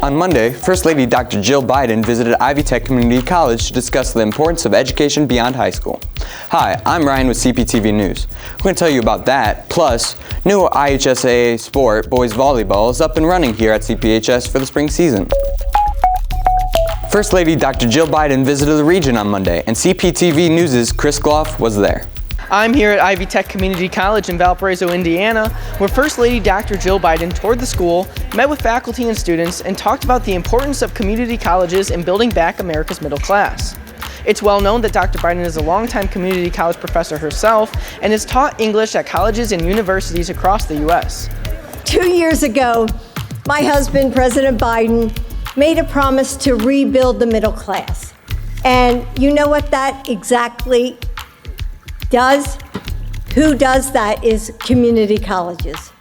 On Monday, First Lady Dr. Jill Biden visited Ivy Tech Community College to discuss the importance of education beyond high school. Hi, I'm Ryan with CPTV News. We're going to tell you about that, plus new IHSAA sport, boys volleyball, is up and running here at CPHS for the spring season. First Lady Dr. Jill Biden visited the region on Monday, and CPTV News' Chris Gloff was there. I'm here at Ivy Tech Community College in Valparaiso, Indiana, where First Lady Dr. Jill Biden toured the school, met with faculty and students, and talked about the importance of community colleges in building back America's middle class. It's well known that Dr. Biden is a longtime community college professor herself and has taught English at colleges and universities across the U.S. 2 years ago, my husband, President Biden, made a promise to rebuild the middle class. And you know what that exactly does? Who does that is community colleges.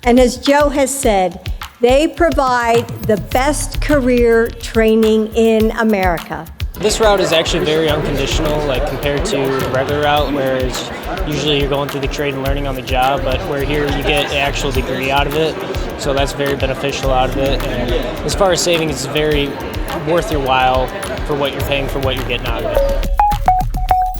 And as Joe has said, they provide the best career training in America. This route is actually very unconditional, like compared to the regular route, whereas usually you're going through the trade and learning on the job, but where here you get an actual degree out of it, so that's very beneficial out of it. And as far as savings, it's very worth your while for what you're paying for what you're getting out of it.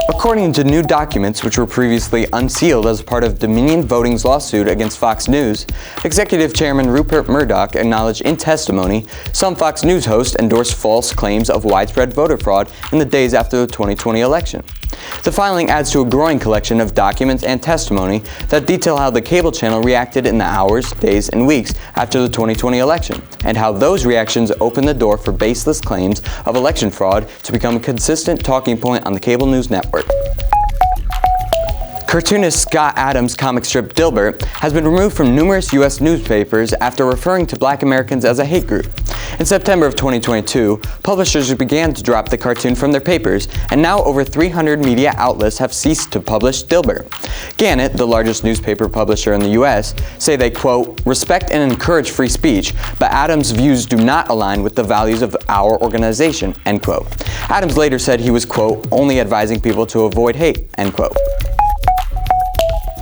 According to new documents which were previously unsealed as part of Dominion Voting's lawsuit against Fox News, Executive Chairman Rupert Murdoch acknowledged in testimony some Fox News hosts endorsed false claims of widespread voter fraud in the days after the 2020 election. The filing adds to a growing collection of documents and testimony that detail how the cable channel reacted in the hours, days, and weeks after the 2020 election, and how those reactions opened the door for baseless claims of election fraud to become a consistent talking point on the cable news network. Cartoonist Scott Adams' comic strip Dilbert has been removed from numerous U.S. newspapers after referring to Black Americans as a hate group. In September of 2022, publishers began to drop the cartoon from their papers, and now over 300 media outlets have ceased to publish Dilbert. Gannett, the largest newspaper publisher in the U.S., say they, quote, respect and encourage free speech, but Adams' views do not align with the values of our organization, end quote. Adams later said he was, quote, only advising people to avoid hate, end quote.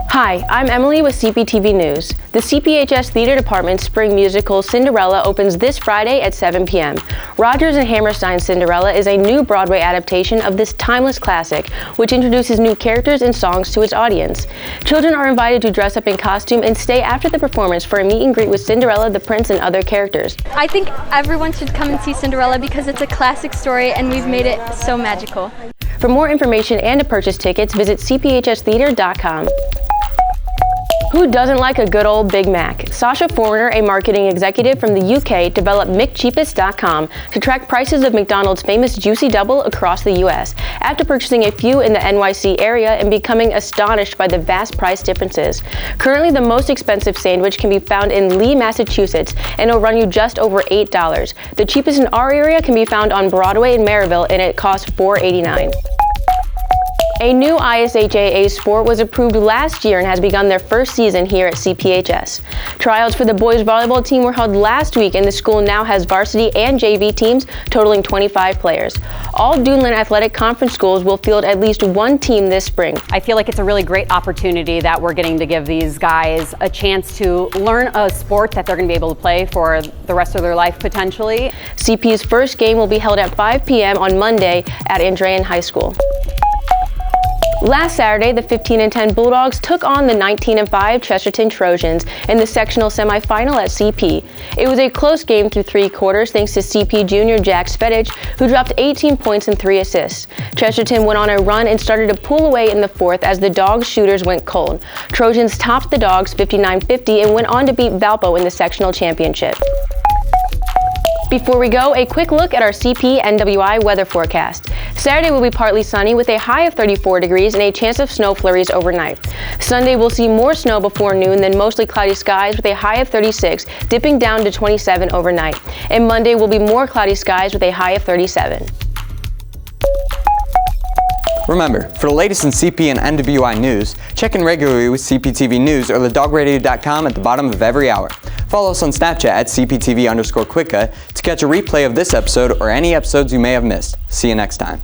Hi, I'm Emily with CPTV News. The CPHS Theater Department's spring musical Cinderella opens this Friday at 7 p.m. Rodgers and Hammerstein's Cinderella is a new Broadway adaptation of this timeless classic, which introduces new characters and songs to its audience. Children are invited to dress up in costume and stay after the performance for a meet and greet with Cinderella, the prince, and other characters. I think everyone should come and see Cinderella because it's a classic story and we've made it so magical. For more information and to purchase tickets, visit cphstheater.com. Who doesn't like a good old Big Mac? Sasha Forner, a marketing executive from the UK, developed McCheapest.com to track prices of McDonald's famous Juicy Double across the US, after purchasing a few in the NYC area and becoming astonished by the vast price differences. Currently, the most expensive sandwich can be found in Lee, Massachusetts, and it'll run you just over $8. The cheapest in our area can be found on Broadway in Maryville, and it costs $4.89. A new ISHAA sport was approved last year and has begun their first season here at CPHS. Tryouts for the boys volleyball team were held last week, and the school now has varsity and JV teams totaling 25 players. All Duneland Athletic Conference schools will field at least one team this spring. I feel like it's a really great opportunity that we're getting to give these guys a chance to learn a sport that they're going to be able to play for the rest of their life potentially. CP's first game will be held at 5 p.m. on Monday at Andrean High School. Last Saturday, the 15-10 Bulldogs took on the 19-5 Chesterton Trojans in the sectional semifinal at CP. It was a close game through 3 quarters thanks to CP junior Jack Svedich, who dropped 18 points and 3 assists. Chesterton went on a run and started to pull away in the fourth as the Dogs' shooters went cold. Trojans topped the Dogs 59-50 and went on to beat Valpo in the sectional championship. Before we go, a quick look at our CP NWI weather forecast. Saturday will be partly sunny with a high of 34 degrees and a chance of snow flurries overnight. Sunday will see more snow before noon, then mostly cloudy skies with a high of 36, dipping down to 27 overnight. And Monday will be more cloudy skies with a high of 37. Remember, for the latest in CP and NWI news, check in regularly with CPTV News or thedogradio.com at the bottom of every hour. Follow us on Snapchat at CPTV_QuickCUT to catch a replay of this episode or any episodes you may have missed. See you next time.